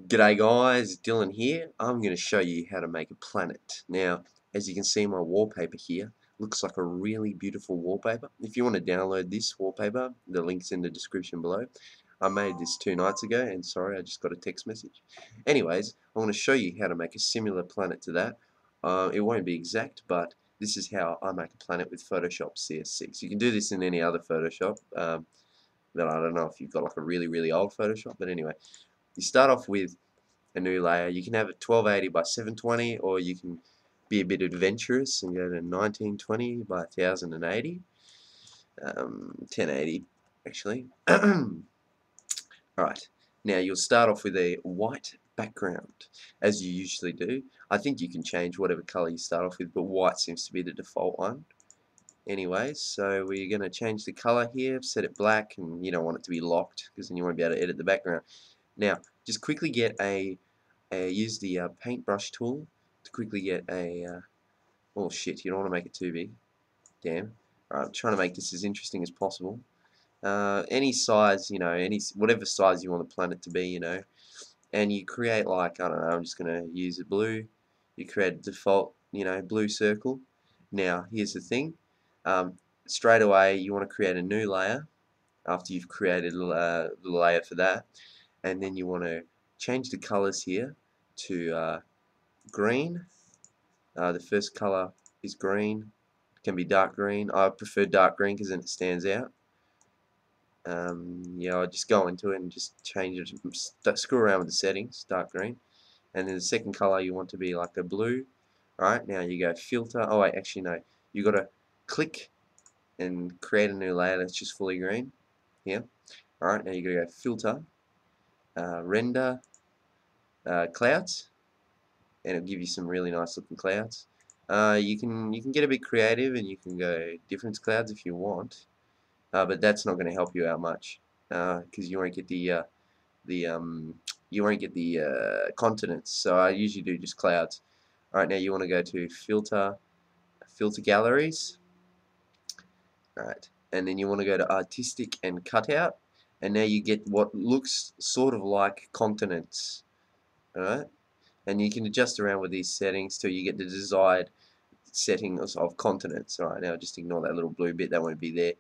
G'day guys, Dylan here. I'm going to show you how to make a planet. Now, as you can see, my wallpaper here looks like a really beautiful wallpaper. If you want to download this wallpaper, the link's in the description below. I made this 2 nights ago, and sorry, I just got a text message. Anyways, I want to show you how to make a similar planet to that. It won't be exact, but this is how I make a planet with Photoshop CS6. You can do this in any other Photoshop, but I don't know if you've got like a really old Photoshop, but anyway. You start off with a new layer. You can have it 1280 by 720, or you can be a bit adventurous and go to 1920 by 1080, 1080 actually. Alright, now you'll start off with a white background, as you usually do. I think you can change whatever color you start off with, but white seems to be the default one. Anyways, so we're going to change the color here, set it black, and you don't want it to be locked because then you won't be able to edit the background. Now, just quickly get use the paintbrush tool to quickly get oh shit, you don't want to make it too big. Damn. Alright, I'm trying to make this as interesting as possible. Any size, whatever size you want the planet to be, and you create like, I don't know, I'm just going to use a blue. You create a default, blue circle. Now, here's the thing. Straight away, you want to create a new layer after you've created the layer for that, and then you want to change the colors here to green. The first color is green. It can be dark green. I prefer dark green because then it stands out. Yeah, I just go into it and just change it, screw around with the settings, dark green. And then the second color you want to be like a blue. Alright, now you go filter. Oh wait, actually no. You gotta click and create a new layer that's just fully green. Here. Alright, now you gotta go filter, render, clouds, and it'll give you some really nice looking clouds. You can get a bit creative and you can go different clouds if you want, but that's not going to help you out much because you won't get the you won't get the continents. So I usually do just clouds. All right, now you want to go to filter galleries. All right, and then you want to go to artistic and cutout, and now you get what looks sort of like continents. All right. And you can adjust around with these settings till you get the desired settings of continents. Alright, now just ignore that little blue bit, that won't be there.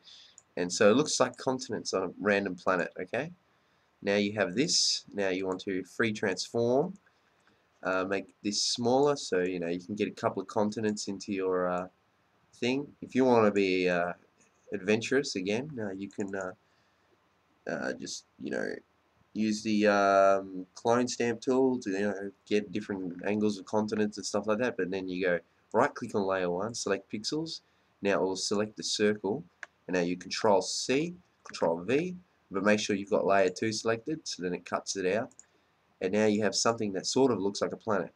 And so it looks like continents on a random planet, okay? Now you have this. Now you want to free transform, make this smaller so you can get a couple of continents into your thing. If you want to be adventurous again, you can just use the clone stamp tool to get different angles of continents and stuff like that. But then you go right click on layer 1, select pixels. Now it will select the circle, and now you control C, control V, but make sure you've got layer 2 selected, so then it cuts it out. And now you have something that sort of looks like a planet.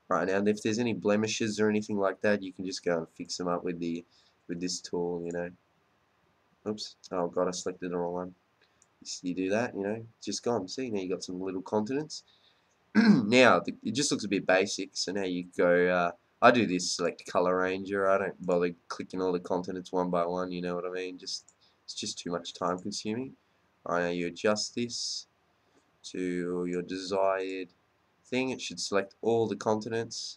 Right, now if there's any blemishes or anything like that, you can just go and fix them up with this tool. Oops, oh god, I selected the wrong one. You do that, it's just gone. See, now you got some little continents. Now it just looks a bit basic, so now you go I do this select color ranger. I don't bother clicking all the continents one by one, you know what I mean? It's just too much time consuming. Alright, now you adjust this to your desired thing. It should select all the continents.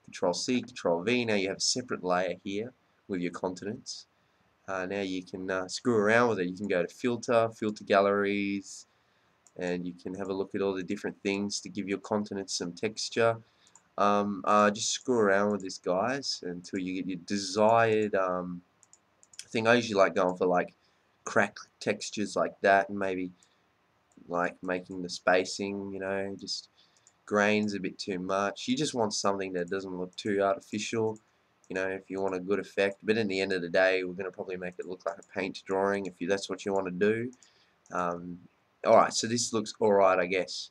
Control C, Control V. Now you have a separate layer here with your continents. Now you can screw around with it. You can go to filter galleries, and you can have a look at all the different things to give your continents some texture. Just screw around with this, guys, until you get your desired thing. I usually like going for like crack textures like that, and maybe like making the spacing, just grains a bit too much. You just want something that doesn't look too artificial, if you want a good effect. But in the end of the day, we're going to probably make it look like a paint drawing if that's what you want to do. Alright, so this looks alright, I guess.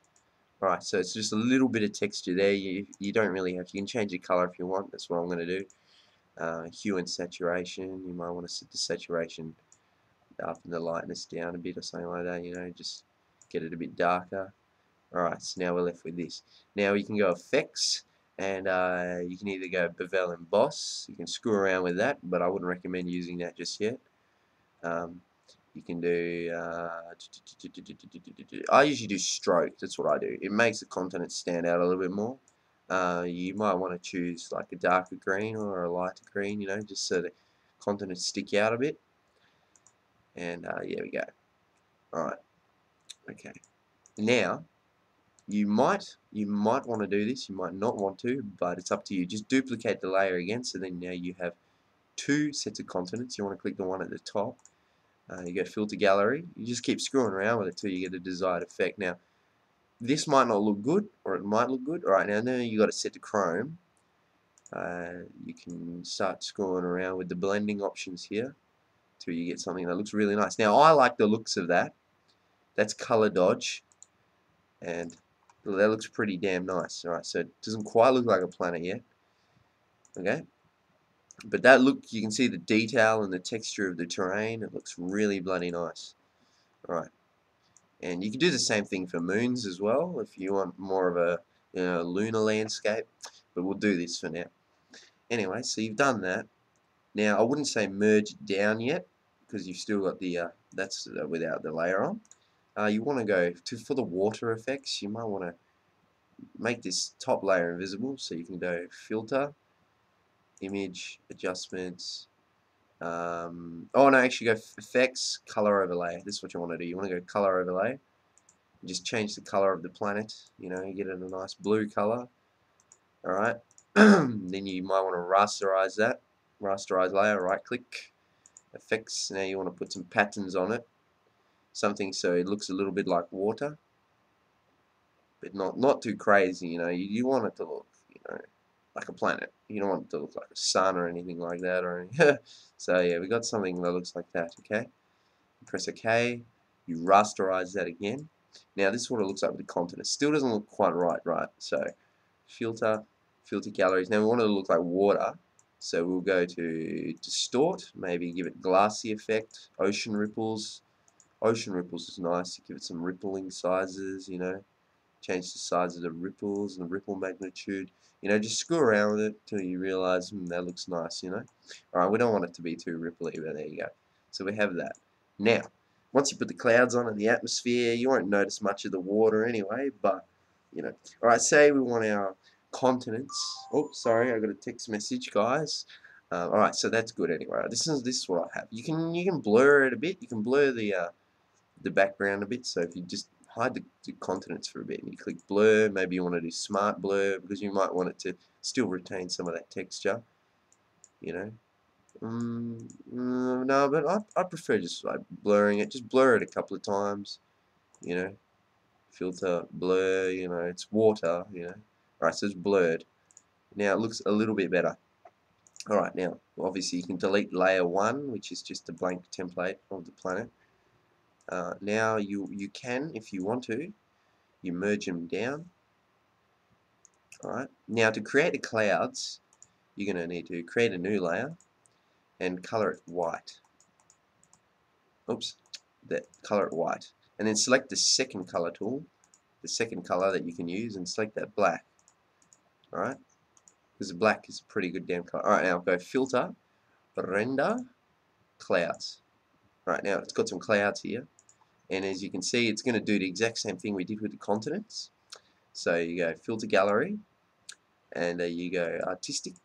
Alright, so it's just a little bit of texture there. You don't really have to. You can change the color if you want. That's what I'm going to do. Hue and saturation. You might want to set the saturation up and the lightness down a bit or something like that. Just get it a bit darker. Alright, so now we're left with this. Now you can go effects, and you can either go bevel emboss. You can screw around with that, but I wouldn't recommend using that just yet. You You can do, I usually do stroke, that's what I do. It makes the continents stand out a little bit more. You might want to choose like a darker green or a lighter green, you know, just so the continents stick out a bit. And here we go. Alright, okay. Now, you might want to do this, you might not want to, but it's up to you. Just duplicate the layer again, so then now you have two sets of continents. You want to click the one at the top. You go filter gallery. You just keep screwing around with it till you get the desired effect. Now, this might not look good, or it might look good. Alright, now you got to set to Chrome. You can start screwing around with the blending options here till you get something that looks really nice. Now, I like the looks of that. That's color dodge, and that looks pretty damn nice. Alright, so it doesn't quite look like a planet yet. Okay, but that look, you can see the detail and the texture of the terrain. It looks really bloody nice. Alright, and you can do the same thing for moons as well if you want more of a, you know, lunar landscape, but we'll do this for now. Anyway, so you've done that. Now, I wouldn't say merge down yet, because you've still got the, that's without the layer on. You want to go to, for the water effects, you might want to make this top layer invisible, so you can go filter, image, adjustments, oh no, actually go effects, color overlay. This is what you want to do. You want to go color overlay, just change the color of the planet, you know, you get it a nice blue color. Alright, then you might want to rasterize that, rasterize layer, right click, effects. Now you want to put some patterns on it, something so it looks a little bit like water, but not too crazy, you know. You want it to look, you know, like a planet. You don't want it to look like a sun or anything like that, or so yeah, we got something that looks like that. Okay, press OK, you rasterize that again. Now this is what it looks like with the continent. Still doesn't look quite right, so filter galleries. Now we want it to look like water, so we'll go to distort, maybe give it glassy effect, ocean ripples. Ocean ripples is nice, give it some rippling sizes, you know, change the size of the ripples and the ripple magnitude, you know, just screw around with it till you realize that looks nice, you know. Alright, we don't want it to be too ripply, but there you go. So we have that. Now, once you put the clouds on in the atmosphere, you won't notice much of the water anyway, but, you know. Alright, say we want our continents. Oh, sorry, I got a text message, guys. Alright, so that's good anyway. This is what I have. You can blur it a bit. You can blur the background a bit. So if you just hide the continents for a bit and you click blur, maybe you want to do smart blur because you might want it to still retain some of that texture, you know. No, but I prefer just like blurring it. Just blur it a couple of times, you know. Filter, blur, you know, it's water, you know. Alright, so it's blurred. Now it looks a little bit better. Alright, now obviously you can delete layer 1, which is just a blank template of the planet. Now you can, if you want to, you merge them down. Alright, now to create the clouds, you're going to need to create a new layer and color it white. Oops, color it white. And then select the second color tool, the second color that you can use, and select that black. Alright, because black is a pretty good damn color. Alright, now go filter, render, clouds. Alright, now it's got some clouds here. And as you can see, it's going to do the exact same thing we did with the continents. So you go filter gallery, and you go artistic,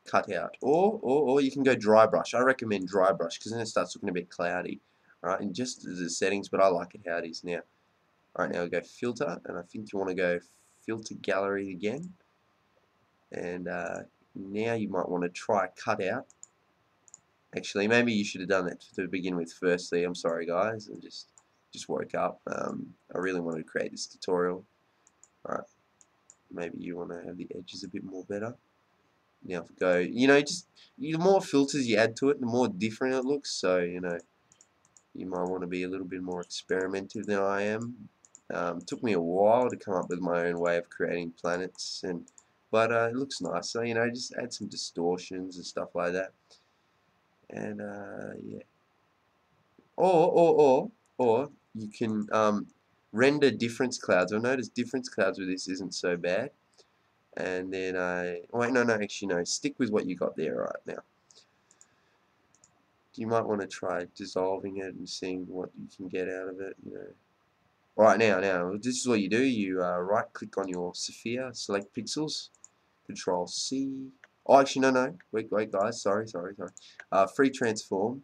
cut out, or you can go dry brush. I recommend dry brush because then it starts looking a bit cloudy. Alright, and just the settings, but I like it how it is now. Alright, now we go filter, and I think you want to go filter gallery again. And now you might want to try cut out. Actually, maybe you should have done that to begin with firstly. I'm sorry guys, I just woke up. I really wanted to create this tutorial. Alright, maybe you want to have the edges a bit more better. Now if we go, you know, just the more filters you add to it, the more different it looks. So, you know, you might want to be a little bit more experimentative than I am. Took me a while to come up with my own way of creating planets, but it looks nice. So, you know, just add some distortions and stuff like that. And yeah. Or you can render difference clouds. I noticed difference clouds with this isn't so bad. And then oh wait, no, actually no. Stick with what you got there right now. you might want to try dissolving it and seeing what you can get out of it, you know. Alright, now, this is what you do. You right click on your sphere, select pixels, Control C. Oh, actually, no. Wait, guys. Sorry. Free transform.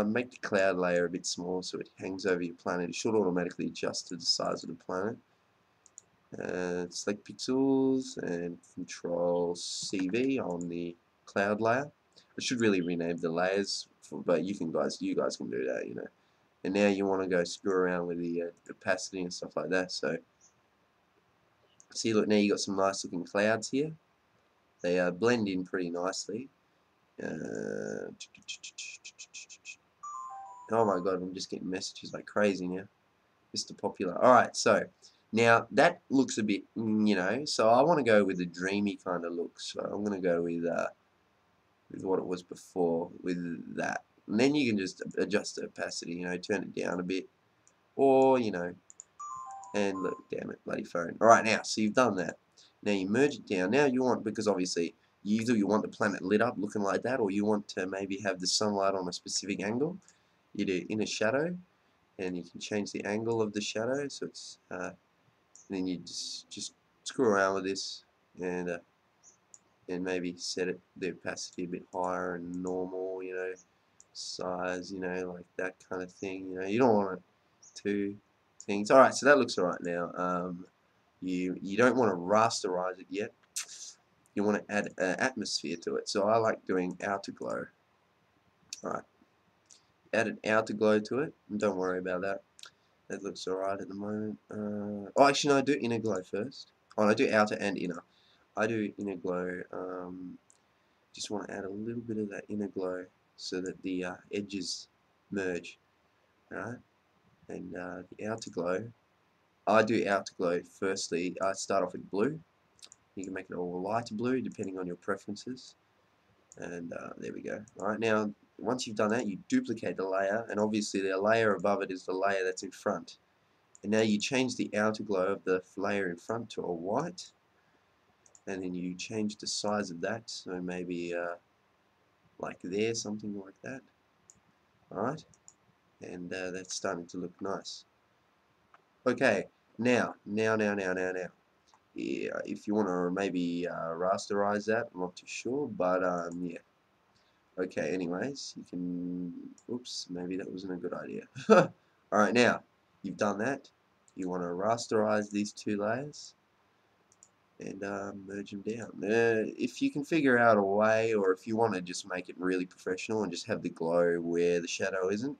Make the cloud layer a bit small so it hangs over your planet. It should automatically adjust to the size of the planet. Select pixels and Control CV on the cloud layer. I should really rename the layers, but you guys can do that, you know. And now you want to go screw around with the opacity and stuff like that. So see, look, now you got some nice looking clouds here. They blend in pretty nicely. Oh my god, I'm just getting messages like crazy now. Mr. Popular. Alright, so now that looks a bit, you know, so I want to go with a dreamy kind of look. So I'm going to go with what it was before, with that. And then you can just adjust the opacity, you know, turn it down a bit. Or, you know, and look, damn it, bloody phone. Alright, now, so you've done that. Now you merge it down. Now you want, because obviously either you want the planet lit up looking like that, or you want to maybe have the sunlight on a specific angle. You do inner shadow, and you can change the angle of the shadow, so it's then you just screw around with this and maybe set it the opacity a bit higher and normal, you know, size, you know, like that kind of thing. You know, you don't want it too things. All right, so that looks alright now. You don't want to rasterize it yet. You want to add an atmosphere to it. So I like doing outer glow. All right, add an outer glow to it. And don't worry about that. That looks alright at the moment. Oh, actually, no, I do inner glow first. Oh, no, I do outer and inner. I do inner glow. Just want to add a little bit of that inner glow so that the edges merge. Alright, and the outer glow. I do outer glow firstly. I start off with blue. You can make it all lighter blue depending on your preferences. And there we go. Alright, now once you've done that, you duplicate the layer, and obviously the layer above it is the layer that's in front. And now you change the outer glow of the layer in front to a white, and then you change the size of that, so maybe like there, something like that. Alright, and that's starting to look nice. Okay, now. Yeah, if you want to maybe rasterize that, I'm not too sure, but yeah. Okay, anyways, you can, oops, maybe that wasn't a good idea. Alright, now, you've done that. You want to rasterize these two layers and merge them down. If you can figure out a way, or if you want to just make it really professional and just have the glow where the shadow isn't,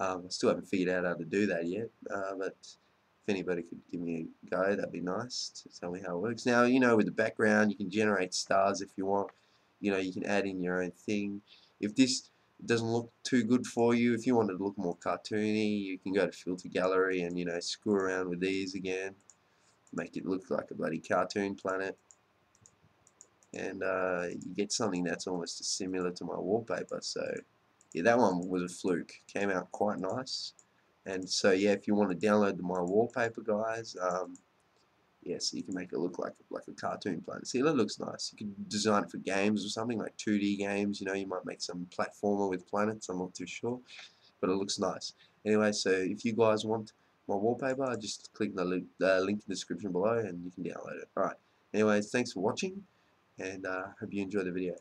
I still haven't figured out how to do that yet, but if anybody could give me a go, that'd be nice to tell me how it works. Now, you know, with the background, you can generate stars if you want. You know, you can add in your own thing. If this doesn't look too good for you, if you want it to look more cartoony, you can go to Filter Gallery and, you know, screw around with these again. Make it look like a bloody cartoon planet. And you get something that's almost similar to my wallpaper. So, yeah, that one was a fluke. Came out quite nice. And so, yeah, if you want to download my wallpaper, guys, yeah, so you can make it look like a cartoon planet. See, that looks nice. You could design it for games or something, like 2D games. You know, you might make some platformer with planets. I'm not too sure, but it looks nice. Anyway, so if you guys want my wallpaper, just click the link in the description below, and you can download it. All right. Anyways, thanks for watching, and hope you enjoy the video.